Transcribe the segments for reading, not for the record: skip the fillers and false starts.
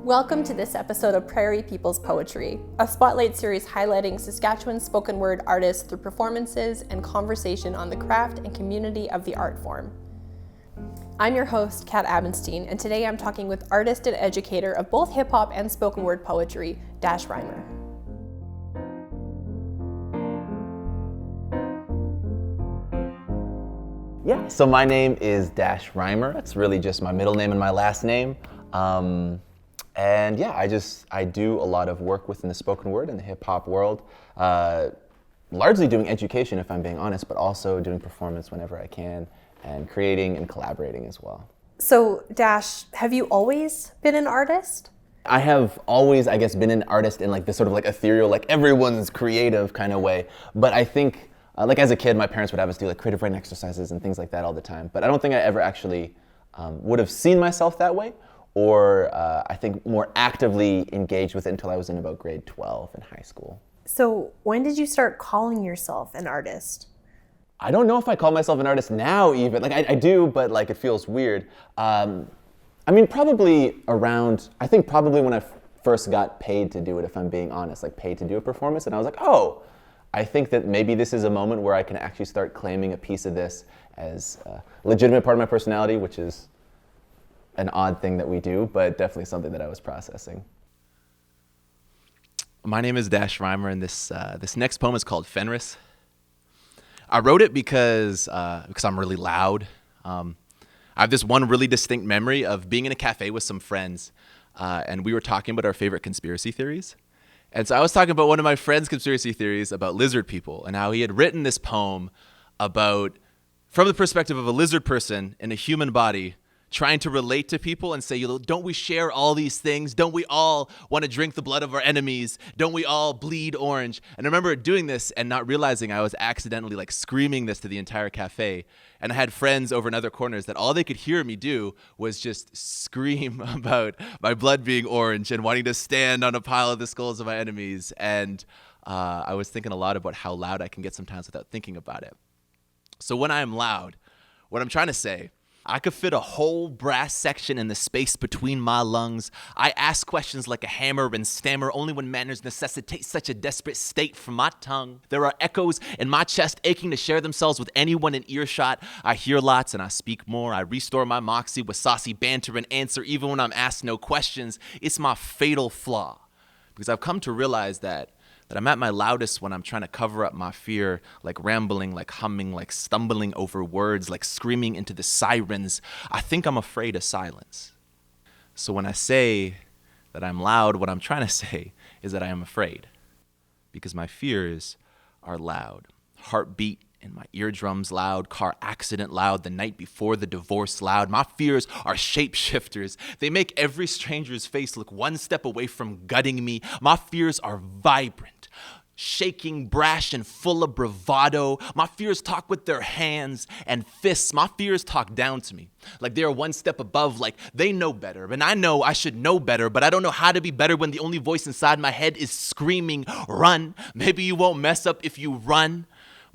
Welcome to this episode of Prairie People's Poetry, a spotlight series highlighting Saskatchewan spoken word artists through performances and conversation on the craft and community of the art form. I'm your host, Cat Abenstein, and today I'm talking with artist and educator of both hip-hop and spoken word poetry, Dash Reimer. Yeah, so my name is Dash Reimer. It's really just my middle name and my last name. And yeah, I do a lot of work within the spoken word and the hip hop world, largely doing education if I'm being honest, but also doing performance whenever I can and creating and collaborating as well. So Dash, have you always been an artist? I have always, I guess, been an artist in like this sort of like ethereal, like everyone's creative kind of way. But I think like as a kid, my parents would have us do like creative writing exercises and things like that all the time. But I don't think I ever actually would have seen myself that way, or I think more actively engaged with it until I was in about grade 12 in high school. So when did you start calling yourself an artist? I don't know if I call myself an artist now even. Like I do, but like it feels weird. I mean, probably when I first got paid to do it, if I'm being honest, like paid to do a performance. And I was like, oh, I think that maybe this is a moment where I can actually start claiming a piece of this as a legitimate part of my personality, which is an odd thing that we do, but definitely something that I was processing. My name is Dash Reimer, and this next poem is called Fenris. I wrote it because I'm really loud. I have this one really distinct memory of being in a cafe with some friends, and we were talking about our favorite conspiracy theories. And so I was talking about one of my friend's conspiracy theories about lizard people and how he had written this poem from the perspective of a lizard person in a human body trying to relate to people and say, don't we share all these things? Don't we all want to drink the blood of our enemies? Don't we all bleed orange? And I remember doing this and not realizing I was accidentally like screaming this to the entire cafe. And I had friends over in other corners that all they could hear me do was just scream about my blood being orange and wanting to stand on a pile of the skulls of my enemies. And I was thinking a lot about how loud I can get sometimes without thinking about it. So when I am loud, what I'm trying to say, I could fit a whole brass section in the space between my lungs. I ask questions like a hammer and stammer only when manners necessitate such a desperate state from my tongue. There are echoes in my chest aching to share themselves with anyone in earshot. I hear lots and I speak more. I restore my moxie with saucy banter and answer even when I'm asked no questions. It's my fatal flaw because I've come to realize that I'm at my loudest when I'm trying to cover up my fear, like rambling, like humming, like stumbling over words, like screaming into the sirens. I think I'm afraid of silence. So when I say that I'm loud, what I'm trying to say is that I am afraid because my fears are loud. Heartbeat in my eardrums loud, car accident loud, the night before the divorce loud. My fears are shapeshifters. They make every stranger's face look one step away from gutting me. My fears are vibrant, shaking, brash, and full of bravado. My fears talk with their hands and fists. My fears talk down to me, like they are one step above, like they know better. And I know I should know better, but I don't know how to be better when the only voice inside my head is screaming, run. Maybe you won't mess up if you run.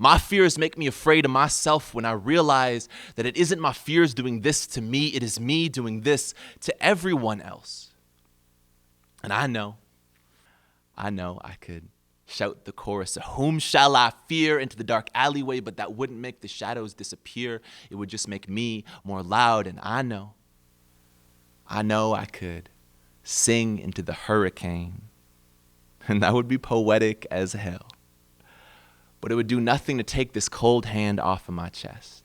My fears make me afraid of myself when I realize that it isn't my fears doing this to me, it is me doing this to everyone else. And I know I could shout the chorus of whom shall I fear into the dark alleyway, but that wouldn't make the shadows disappear. It would just make me more loud. And I know I could sing into the hurricane, and that would be poetic as hell. But it would do nothing to take this cold hand off of my chest.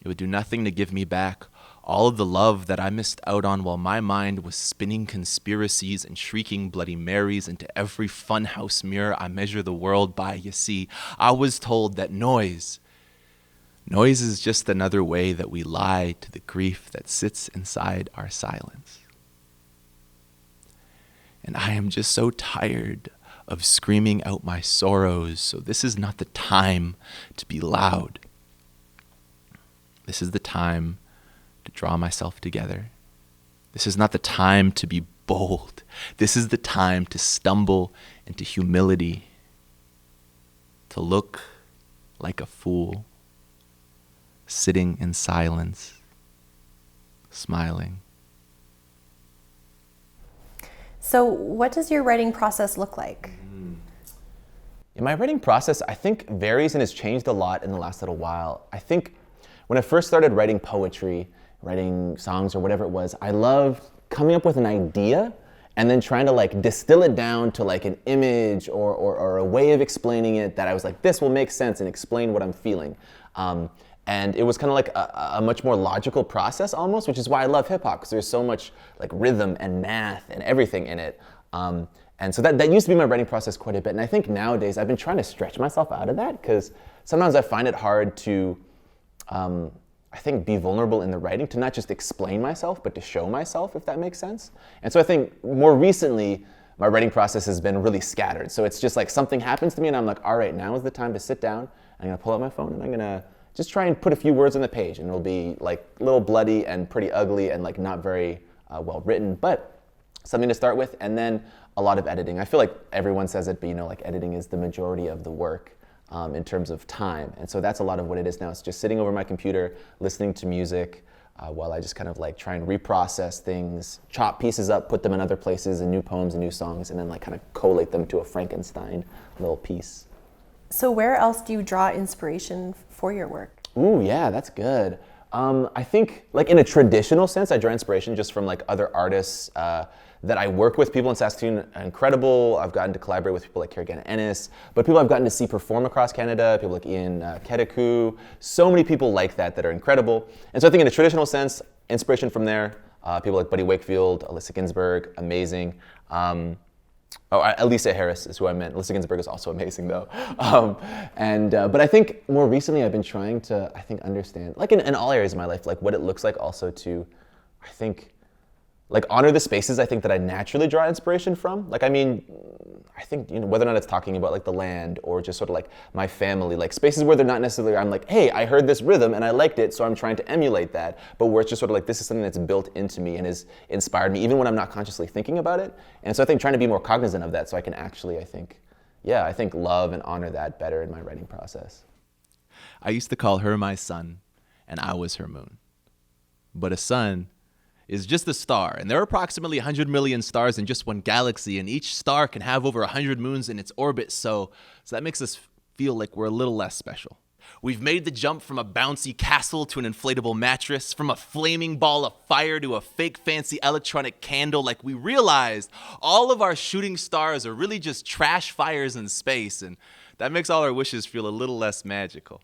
It would do nothing to give me back all of the love that I missed out on while my mind was spinning conspiracies and shrieking Bloody Marys into every funhouse mirror I measure the world by. You see, I was told that noise is just another way that we lie to the grief that sits inside our silence. And I am just so tired of screaming out my sorrows, so this is not the time to be loud. This is the time to draw myself together. This is not the time to be bold. This is the time to stumble into humility, to look like a fool, sitting in silence, smiling. So what does your writing process look like? Yeah, my writing process, I think, varies and has changed a lot in the last little while. I think when I first started writing poetry, writing songs or whatever it was, I loved coming up with an idea and then trying to like distill it down to like an image or a way of explaining it that I was like, this will make sense and explain what I'm feeling. And it was kind of like a much more logical process almost, which is why I love hip hop, because there's so much like rhythm and math and everything in it. And so that used to be my writing process quite a bit. And I think nowadays I've been trying to stretch myself out of that, because sometimes I find it hard to, I think, be vulnerable in the writing, to not just explain myself, but to show myself, if that makes sense. And so I think more recently, my writing process has been really scattered. So it's just like something happens to me and I'm like, all right, now is the time to sit down. I'm gonna pull out my phone and I'm gonna just try and put a few words on the page, and it'll be like a little bloody and pretty ugly and like not very well written, but something to start with. And then a lot of editing. I feel like everyone says it, but you know, like editing is the majority of the work in terms of time. And so that's a lot of what it is now. It's just sitting over my computer, listening to music while I just kind of like try and reprocess things, chop pieces up, put them in other places, and new poems and new songs, and then like kind of collate them to a Frankenstein little piece. So where else do you draw inspiration for your work? Ooh, yeah, that's good. I think like in a traditional sense, I draw inspiration just from like other artists that I work with. People in Saskatchewan are incredible. I've gotten to collaborate with people like Cat Abenstein, but people I've gotten to see perform across Canada, people like Ian Kedeku, so many people like that are incredible. And so I think in a traditional sense, inspiration from there, people like Buddy Wakefield, Alyssa Ginsburg, amazing. Elisa Harris is who I meant. Alyssa Ginsburg is also amazing though. But I think more recently I've been trying to, I think, understand, like in all areas of my life, like what it looks like also to, I think, like honor the spaces I think that I naturally draw inspiration from. Like, I mean, I think, you know, whether or not it's talking about like the land or just sort of like my family, like spaces where they're not necessarily, I'm like, hey, I heard this rhythm and I liked it, so I'm trying to emulate that, but where it's just sort of like, this is something that's built into me and has inspired me, even when I'm not consciously thinking about it. And so I think trying to be more cognizant of that so I can actually, I think love and honor that better in my writing process. I used to call her my sun, and I was her moon. But a sun is just a star, and there are approximately 100 million stars in just one galaxy, and each star can have over 100 moons in its orbit, so that makes us feel like we're a little less special. We've made the jump from a bouncy castle to an inflatable mattress, from a flaming ball of fire to a fake fancy electronic candle. Like, we realized all of our shooting stars are really just trash fires in space, and that makes all our wishes feel a little less magical,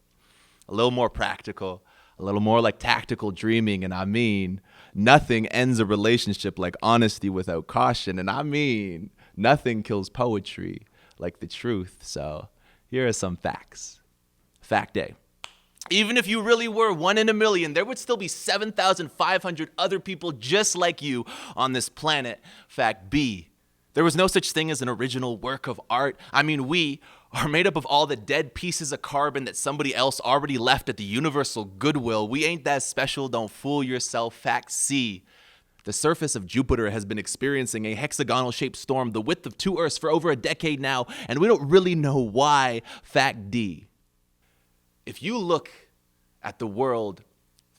a little more practical, a little more like tactical dreaming. And I mean, nothing ends a relationship like honesty without caution. And I mean, nothing kills poetry like the truth. So here are some facts. Fact A. Even if you really were one in a million, there would still be 7,500 other people just like you on this planet. Fact B. There was no such thing as an original work of art. I mean, we are made up of all the dead pieces of carbon that somebody else already left at the universal goodwill. We ain't that special, don't fool yourself. Fact C. The surface of Jupiter has been experiencing a hexagonal-shaped storm the width of 2 Earths for over a decade now, and we don't really know why. Fact D. If you look at the world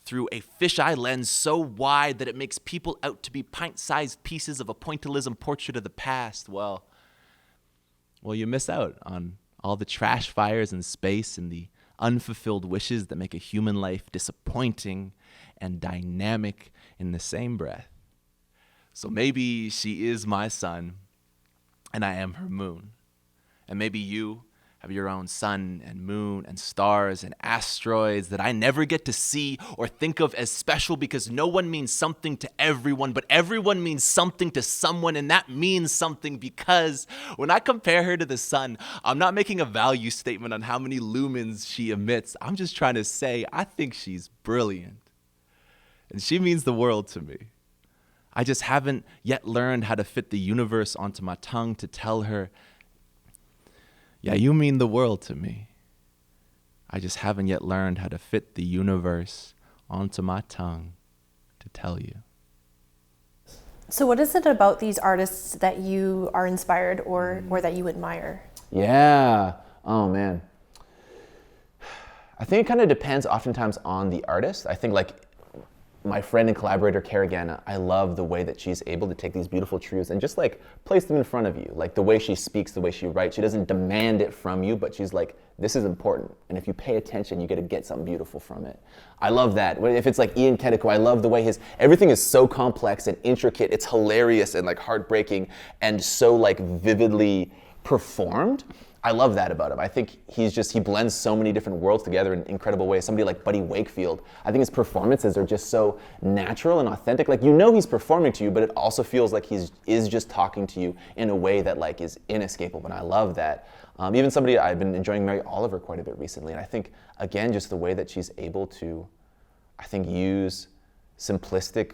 through a fisheye lens so wide that it makes people out to be pint-sized pieces of a pointillism portrait of the past, well, you miss out on all the trash fires in space and the unfulfilled wishes that make a human life disappointing and dynamic in the same breath. So maybe she is my sun and I am her moon. And maybe you have your own sun and moon and stars and asteroids that I never get to see or think of as special, because no one means something to everyone, but everyone means something to someone, and that means something because when I compare her to the sun, I'm not making a value statement on how many lumens she emits. I'm just trying to say I think she's brilliant, and she means the world to me. I just haven't yet learned how to fit the universe onto my tongue to tell her, yeah, you mean the world to me. I just haven't yet learned how to fit the universe onto my tongue to tell you. So what is it about these artists that you are inspired or that you admire? Yeah. Oh, man. I think it kind of depends oftentimes on the artist. I think like my friend and collaborator, Karagana, I love the way that she's able to take these beautiful truths and just like place them in front of you. Like the way she speaks, the way she writes, she doesn't demand it from you, but she's like, this is important. And if you pay attention, you get to get something beautiful from it. I love that. If it's like Ian Kediko, I love the way everything is so complex and intricate. It's hilarious and like heartbreaking and so like vividly performed. I love that about him. I think he blends so many different worlds together in incredible ways. Somebody like Buddy Wakefield, I think his performances are just so natural and authentic. Like, you know he's performing to you, but it also feels like he is just talking to you in a way that like is inescapable, and I love that. Even somebody, I've been enjoying Mary Oliver quite a bit recently, and I think, again, just the way that she's able to, I think, use simplistic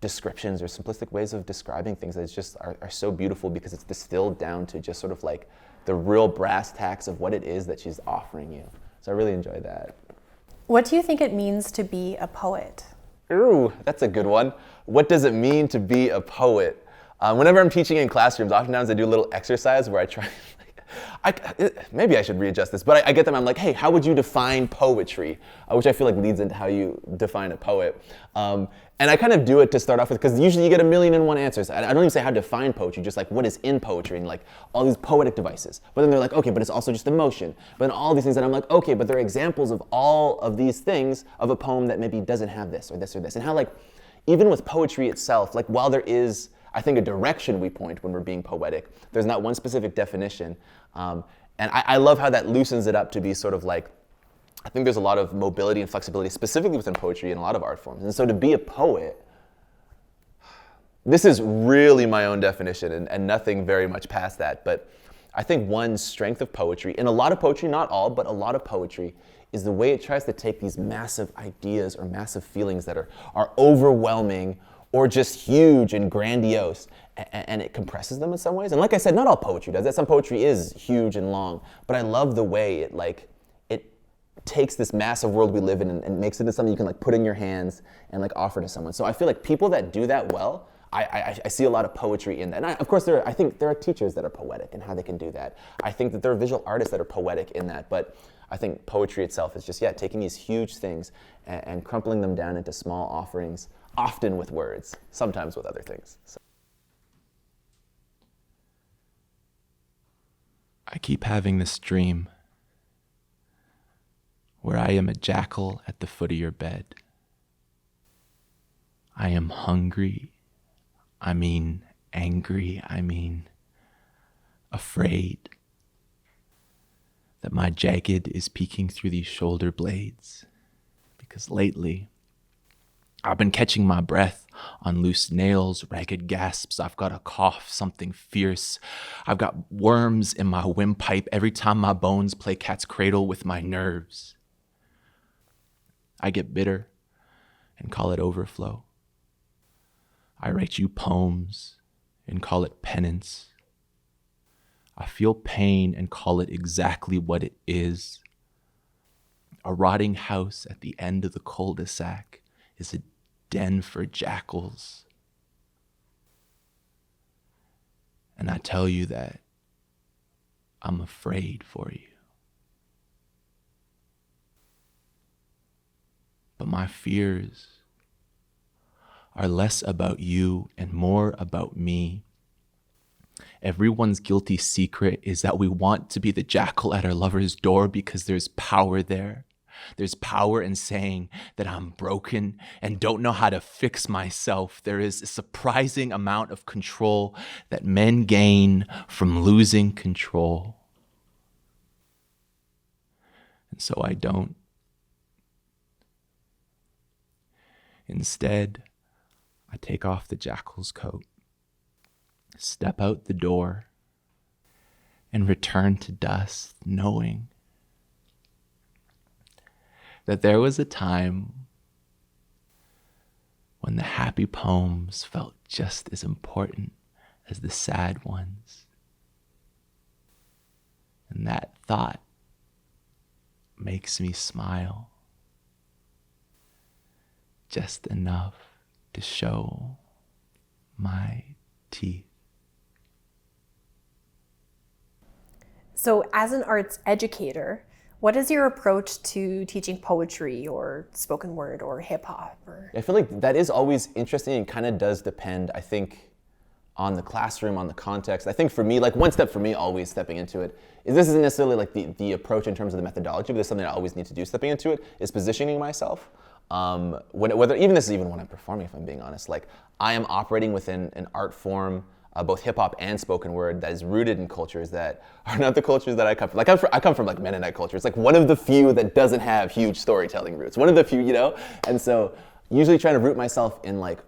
descriptions or simplistic ways of describing things that just are so beautiful because it's distilled down to just sort of like the real brass tacks of what it is that she's offering you. So I really enjoy that. What do you think it means to be a poet? Ooh, that's a good one. What does it mean to be a poet? Whenever I'm teaching in classrooms, oftentimes I do a little exercise where I try, maybe I should readjust this, but I get them, I'm like, hey, how would you define poetry? Which I feel like leads into how you define a poet. And I kind of do it to start off with, because usually you get 1,000,001 answers. I don't even say how to define poetry, just like what is in poetry and like all these poetic devices. But then they're like, okay, but it's also just emotion. But then all these things, and I'm like, okay, but there are examples of all of these things of a poem that maybe doesn't have this or this or this. And how like, even with poetry itself, like while there is, I think, a direction we point when we're being poetic, there's not one specific definition. And I love how that loosens it up to be sort of like, I think there's a lot of mobility and flexibility specifically within poetry and a lot of art forms. And so to be a poet, this is really my own definition and nothing very much past that. But I think one strength of poetry, and a lot of poetry, not all, but a lot of poetry, is the way it tries to take these massive ideas or massive feelings that are overwhelming or just huge and grandiose, and it compresses them in some ways. And like I said, not all poetry does that. Some poetry is huge and long, but I love the way it takes this massive world we live in and makes it into something you can like put in your hands and like offer to someone. So I feel like people that do that well, I see a lot of poetry in that. And of course, I think there are teachers that are poetic and how they can do that. I think that there are visual artists that are poetic in that, but I think poetry itself is just, taking these huge things and crumpling them down into small offerings, often with words, sometimes with other things. So. I keep having this dream where I am a jackal at the foot of your bed. I am hungry, I mean angry, I mean afraid that my jagged is peeking through these shoulder blades, because lately I've been catching my breath on loose nails, ragged gasps. I've got a cough, something fierce. I've got worms in my windpipe every time my bones play cat's cradle with my nerves. I get bitter and call it overflow. I write you poems and call it penance. I feel pain and call it exactly what it is. A rotting house at the end of the cul-de-sac is a den for jackals. And I tell you that I'm afraid for you. But my fears are less about you and more about me. Everyone's guilty secret is that we want to be the jackal at our lover's door because there's power there. There's power in saying that I'm broken and don't know how to fix myself. There is a surprising amount of control that men gain from losing control. And so I don't. Instead, I take off the jackal's coat, step out the door, and return to dust, knowing that there was a time when the happy poems felt just as important as the sad ones. And that thought makes me smile. Just enough to show my teeth. So as an arts educator, What is your approach to teaching poetry or spoken word or hip hop? I feel like that is always interesting and kind of does depend, I think, on the classroom, on the context. I think for me, like one step for me always stepping into it is this isn't necessarily like the approach in terms of the methodology, but there's something I always need to do stepping into it is positioning myself. Whether even this is even when I'm performing, if I'm being honest, like I am operating within an art form, both hip hop and spoken word, that is rooted in cultures that are not the cultures that I come from. Like I come from like Mennonite culture. It's like one of the few that doesn't have huge storytelling roots. One of the few, you know? And so usually trying to root myself in like,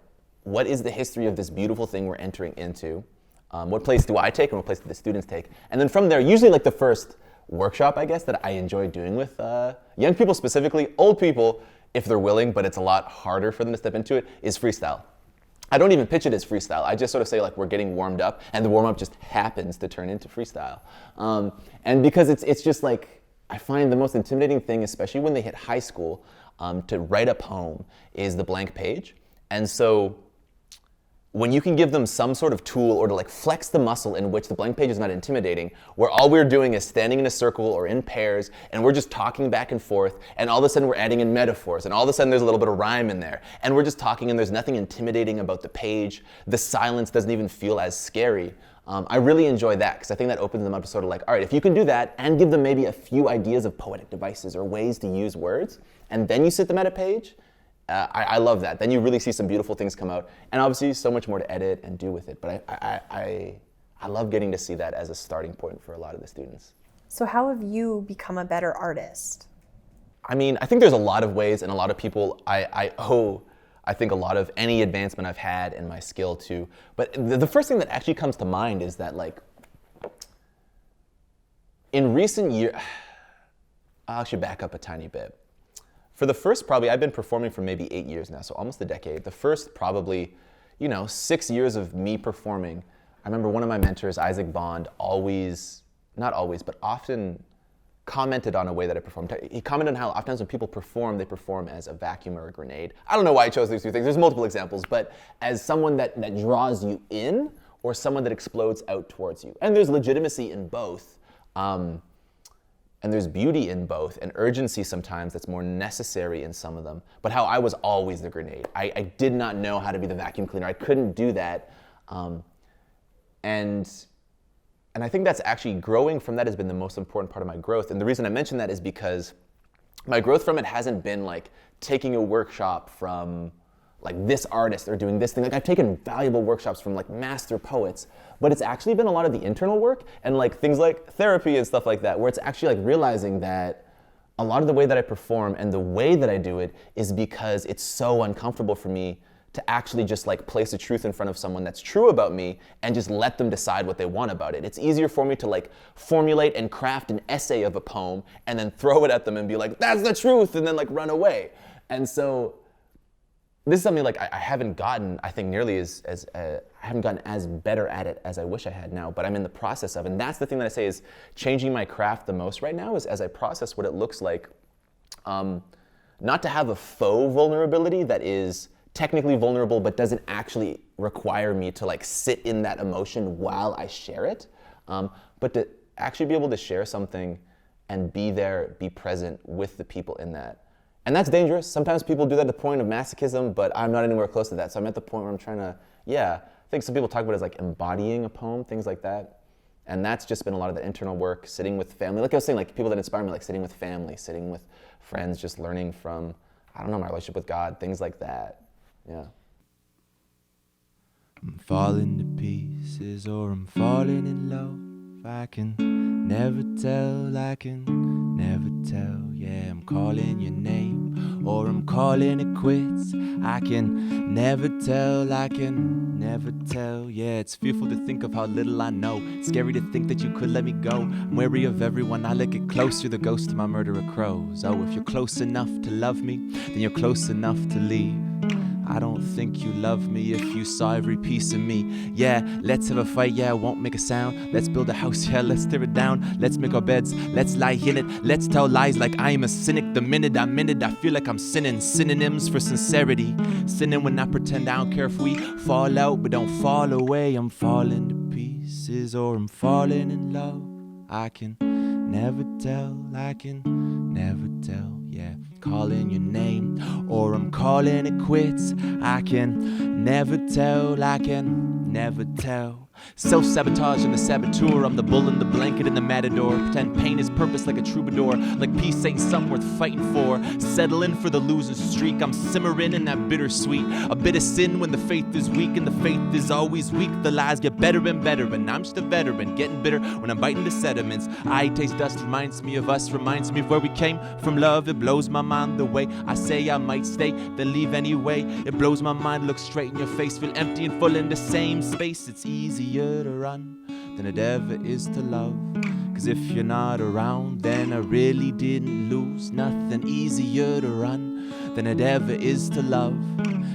what is the history of this beautiful thing we're entering into? What place do I take and what place do the students take? And then from there, usually like the first workshop, I guess, that I enjoy doing with young people specifically, old people, if they're willing, but it's a lot harder for them to step into it, is freestyle. I don't even pitch it as freestyle. I just sort of say like we're getting warmed up, and the warm up just happens to turn into freestyle. And because it's just like, I find the most intimidating thing, especially when they hit high school, to write a poem is the blank page. And so when you can give them some sort of tool or to like flex the muscle in which the blank page is not intimidating, where all we're doing is standing in a circle or in pairs and we're just talking back and forth, and all of a sudden we're adding in metaphors, and all of a sudden there's a little bit of rhyme in there, and we're just talking and there's nothing intimidating about the page. The silence doesn't even feel as scary. I really enjoy that because I think that opens them up to sort of like, all right, if you can do that and give them maybe a few ideas of poetic devices or ways to use words, and then you sit them at a page, I love that. Then you really see some beautiful things come out, and obviously so much more to edit and do with it. But I love getting to see that as a starting point for a lot of the students. So how have you become a better artist? I mean, I think there's a lot of ways, and a lot of people I owe, I think, a lot of any advancement I've had in my skill to. But the first thing that actually comes to mind is that, like, in recent years, I'll actually back up a tiny bit. For the first, probably, I've been performing for maybe 8 years now, so almost a decade. The first probably, 6 years of me performing, I remember one of my mentors, Isaac Bond, not always, but often commented on a way that I performed. He commented on how oftentimes when people perform, they perform as a vacuum or a grenade. I don't know why I chose these two things. There's multiple examples, but as someone that draws you in or someone that explodes out towards you. And there's legitimacy in both. And there's beauty in both, and urgency sometimes that's more necessary in some of them. But how I was always the grenade. I did not know how to be the vacuum cleaner. I couldn't do that. And I think that's actually, growing from that has been the most important part of my growth. And the reason I mention that is because my growth from it hasn't been like taking a workshop from like this artist or doing this thing. Like I've taken valuable workshops from like master poets, but it's actually been a lot of the internal work and like things like therapy and stuff like that, where it's actually like realizing that a lot of the way that I perform and the way that I do it is because it's so uncomfortable for me to actually just like place a truth in front of someone that's true about me and just let them decide what they want about it. It's easier for me to like formulate and craft an essay of a poem and then throw it at them and be like, that's the truth, and then like run away. And so this is something like I haven't gotten, I think, nearly I haven't gotten as better at it as I wish I had now, but I'm in the process of, and that's the thing that I say is changing my craft the most right now, is as I process what it looks like, not to have a faux vulnerability that is technically vulnerable but doesn't actually require me to like sit in that emotion while I share it, but to actually be able to share something and be there, be present with the people in that. And that's dangerous. Sometimes people do that to the point of masochism, but I'm not anywhere close to that. So I'm at the point where I'm trying to, I think some people talk about it as like embodying a poem, things like that. And that's just been a lot of the internal work, sitting with family. Like I was saying, like people that inspire me, like sitting with family, sitting with friends, just learning from, my relationship with God, things like that. Yeah. I'm falling to pieces or I'm falling in love. I can never tell, I can never tell. Yeah, I'm calling your name or I'm calling it quits. I can never tell, I can never tell. Yeah, it's fearful to think of how little I know. Scary to think that you could let me go. I'm wary of everyone, I look at close. You're the ghost of my murderer crows. Oh, if you're close enough to love me, then you're close enough to leave. I don't think you love me if you saw every piece of me. Yeah, let's have a fight, yeah, it won't make a sound. Let's build a house, yeah, let's tear it down. Let's make our beds, let's lie in it. Let's tell lies like I am a cynic. The minute I'm in it, I feel like I'm sinning. Synonyms for sincerity. Sinning when I pretend I don't care if we fall out, but don't fall away. I'm falling to pieces or I'm falling in love. I can never tell, I can never tell, yeah. Calling your name, or I'm calling it quits. I can never tell, I can never tell. Self-sabotage and the saboteur. I'm the bull in the blanket and the matador. Pretend pain is purpose like a troubadour. Like peace ain't something worth fighting for. Settling for the losing streak. I'm simmering in that bittersweet. A bit of sin when the faith is weak, and the faith is always weak. The lies get better and better, and I'm just a veteran, getting bitter when I'm biting the sediments. I taste dust, reminds me of us, reminds me of where we came from. Love, it blows my mind the way I say I might stay, then leave anyway. It blows my mind, look straight in your face, feel empty and full in the same space. It's easier to run than it ever is to love. Cause if you're not around, then I really didn't lose nothing. Easier to run than it ever is to love.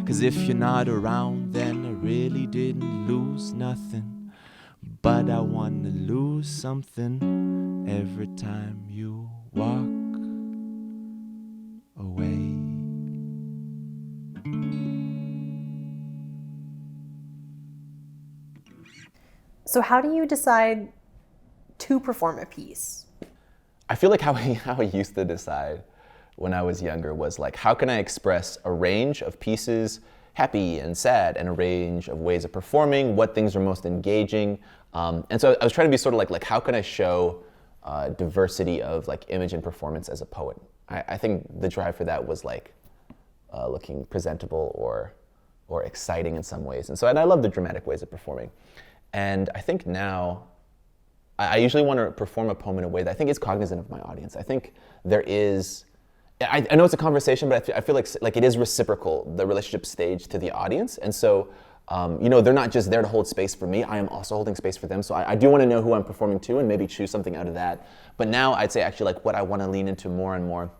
Cause if you're not around, then I really didn't lose nothing. But I wanna lose something every time you walk away. So how do you decide to perform a piece? I feel like how I used to decide when I was younger was like, how can I express a range of pieces, happy and sad, and a range of ways of performing, what things are most engaging. And so I was trying to be sort of like how can I show diversity of like image and performance as a poet? I think the drive for that was like looking presentable or exciting in some ways. And so I love the dramatic ways of performing. And I think now, I usually want to perform a poem in a way that I think is cognizant of my audience. I think there is, I know it's a conversation, but I feel like it is reciprocal, the relationship stage to the audience. And so, they're not just there to hold space for me, I am also holding space for them. So I do want to know who I'm performing to and maybe choose something out of that. But now I'd say actually like what I want to lean into more and more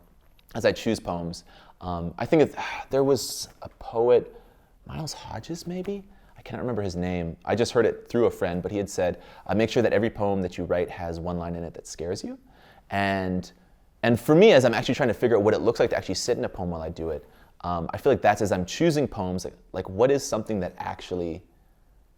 as I choose poems. I think there was a poet, Miles Hodges maybe? I cannot remember his name. I just heard it through a friend, but he had said, make sure that every poem that you write has one line in it that scares you. And for me, as I'm actually trying to figure out what it looks like to actually sit in a poem while I do it, I feel like that's as I'm choosing poems, like what is something that actually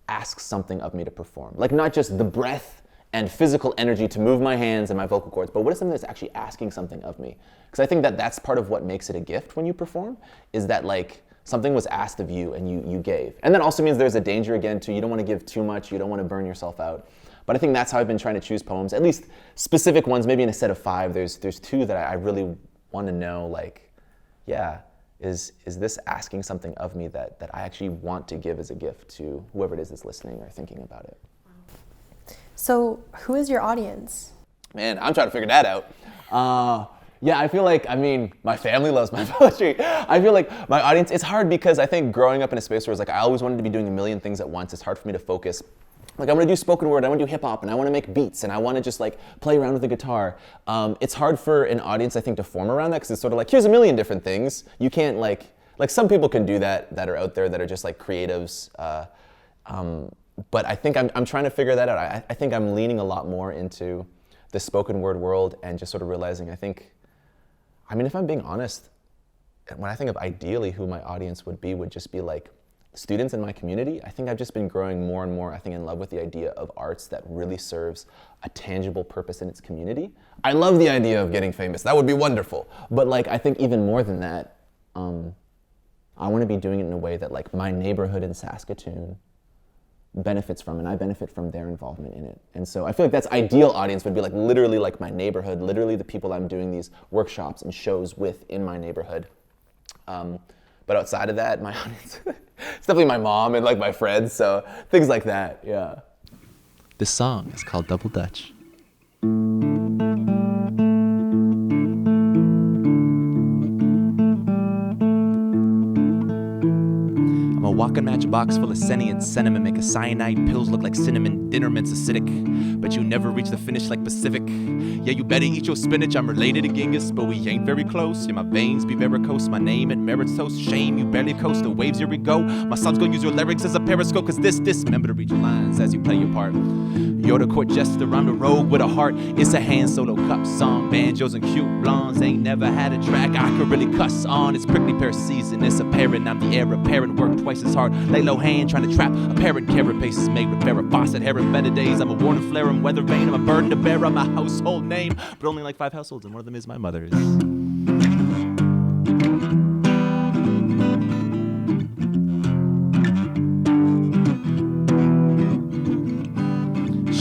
asks something of me to perform? Like not just the breath and physical energy to move my hands and my vocal cords, but what is something that's actually asking something of me? Because I think that that's part of what makes it a gift when you perform, is that like, something was asked of you and you gave. And that also means there's a danger again too. You don't want to give too much. You don't want to burn yourself out. But I think that's how I've been trying to choose poems, at least specific ones, maybe in a set of 5. There's 2 that I really want to know, like, yeah, is this asking something of me that I actually want to give as a gift to whoever it is that's listening or thinking about it. So who is your audience? Man, I'm trying to figure that out. Yeah, I feel like, my family loves my poetry. I feel like my audience, it's hard because I think growing up in a space where it's like I always wanted to be doing a million things at once, it's hard for me to focus. Like I want to do spoken word, I want to do hip hop, and I want to make beats, and I want to just like play around with the guitar. It's hard for an audience, I think, to form around that because it's sort of like, here's a million different things. You can't like some people can do that are out there that are just like creatives. But I think I'm trying to figure that out. I think I'm leaning a lot more into the spoken word world and just sort of realizing, if I'm being honest, when I think of ideally who my audience would just be like students in my community. I think I've just been growing more and more, in love with the idea of arts that really serves a tangible purpose in its community. I love the idea of getting famous. That would be wonderful. But I think even more than that, I want to be doing it in a way that my neighborhood in Saskatoon benefits from, and I benefit from their involvement in it. And so I feel like that's ideal audience would be literally my neighborhood, literally the people I'm doing these workshops and shows with in my neighborhood. But outside of that, my audience, it's definitely my mom and my friends, so things like that, yeah. This song is called Double Dutch. I'm a walking matchbox full of sentient cinnamon, make a cyanide pills look like cinnamon, dinner mint's acidic, but you never reach the finish like Pacific. Yeah, you better eat your spinach, I'm related to Genghis, but we ain't very close. Yeah, my veins be varicose, my name at merits toast, shame, you barely coast, the waves, here we go. My son's gonna use your lyrics as a periscope, cause this, remember to read your lines as you play your part. You're the court jester, I'm the rogue with a heart. It's a hand solo cup song. Banjos and cute blondes ain't never had a track I could really cuss on. It's prickly pear season, it's apparent I'm the heir apparent. Work twice as hard, lay low hand trying to trap a parent. Carrot faces made with Farrah Fawcett hair in better days. I'm a warning flare, I'm weather vane, I'm a burden to bear. I'm a household name, but only like 5 households, and one of them is my mother's.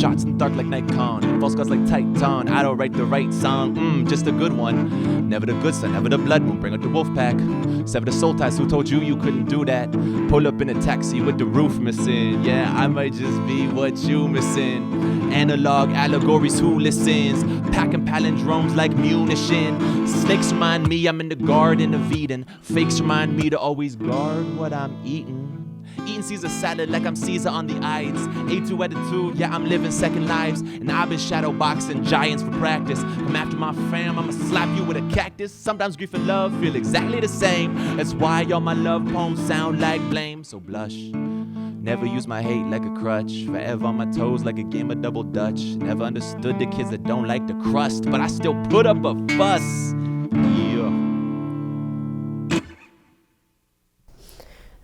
Shots in the dark like Nikon, false gods like Titan. I don't write the right song, just a good one. Never the good son, never the blood moon, bring out the wolf pack. Sever the soul ties, who told you you couldn't do that? Pull up in a taxi with the roof missing. Yeah, I might just be what you missing. Analog allegories, who listens? Packing palindromes like munition. Snakes remind me I'm in the Garden of Eden. Fakes remind me to always guard what I'm eating. Eating Caesar salad like I'm Caesar on the Ides. A2 attitude, yeah, I'm living second lives. And I've been shadow boxing giants for practice. Come after my fam, I'ma slap you with a cactus. Sometimes grief and love feel exactly the same. That's why all my love poems sound like blame. So blush. Never use my hate like a crutch. Forever on my toes like a game of double dutch. Never understood the kids that don't like the crust, but I still put up a fuss. Yeah.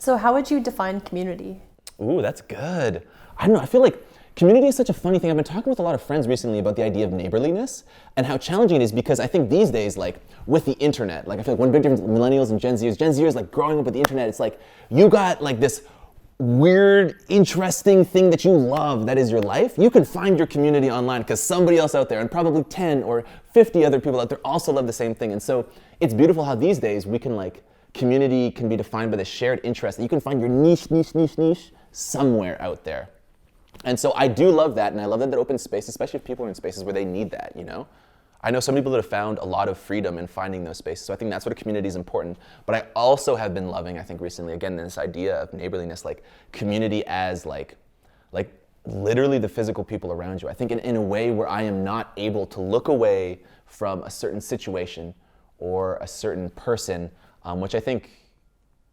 So how would you define community? Ooh, that's good. I don't know, I feel like community is such a funny thing. I've been talking with a lot of friends recently about the idea of neighborliness and how challenging it is, because I think these days, like with the internet, like I feel like one big difference with millennials and Gen Zers like growing up with the internet, it's like you got like this weird, interesting thing that you love that is your life. You can find your community online because somebody else out there and probably 10 or 50 other people out there also love the same thing. And so it's beautiful how these days we can like, community can be defined by the shared interest. You can find your niche somewhere out there. And so I do love that, and I love that open space, especially if people are in spaces where they need that, you know? I know some people that have found a lot of freedom in finding those spaces, so I think that's what a community is important. But I also have been loving, I think recently, again, this idea of neighborliness, like community as like literally the physical people around you. I think in a way where I am not able to look away from a certain situation or a certain person, which I think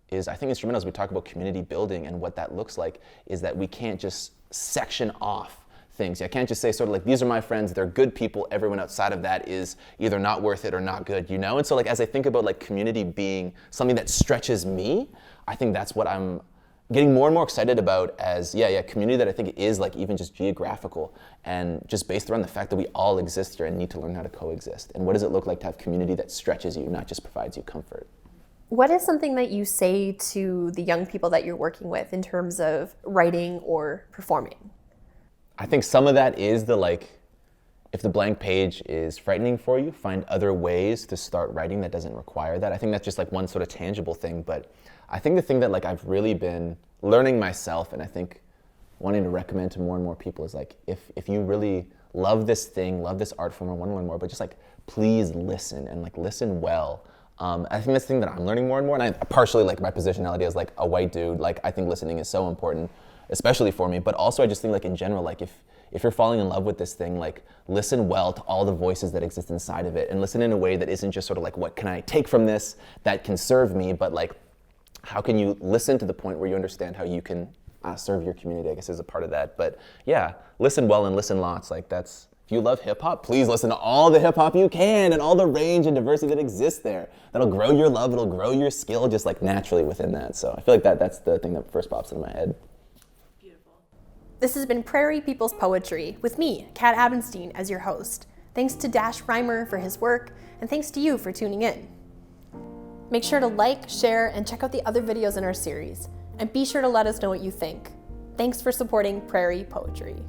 is instrumental as we talk about community building and what that looks like, is that we can't just section off things. I can't just say sort of like, these are my friends, they're good people, everyone outside of that is either not worth it or not good, you know? And so like as I think about like community being something that stretches me, I think that's what I'm getting more and more excited about as, community that I think is like even just geographical and just based around the fact that we all exist here and need to learn how to coexist. And what does it look like to have community that stretches you, not just provides you comfort? What is something that you say to the young people that you're working with in terms of writing or performing? I think some of that is the like, if the blank page is frightening for you, find other ways to start writing that doesn't require that. I think that's just like one sort of tangible thing, but I think the thing that like I've really been learning myself and I think wanting to recommend to more and more people is like, if you really love this thing, love this art form or want to learn more, but just like, please listen and like listen well. I think that's the thing that I'm learning more and more, and I partially like my positionality as like a white dude, like I think listening is so important, especially for me, but also I just think like in general, like if you're falling in love with this thing, like listen well to all the voices that exist inside of it and listen in a way that isn't just sort of like, what can I take from this that can serve me, but like, how can you listen to the point where you understand how you can serve your community, I guess is a part of that. But yeah, listen well and listen lots, like that's, if you love hip hop, please listen to all the hip hop you can and all the range and diversity that exists there. That'll grow your love, it'll grow your skill just like naturally within that. So I feel like that's the thing that first pops into my head. Beautiful. This has been Prairie People's Poetry with me, Cat Abenstein, as your host. Thanks to Dash Reimer for his work, and thanks to you for tuning in. Make sure to like, share, and check out the other videos in our series. And be sure to let us know what you think. Thanks for supporting Prairie Poetry.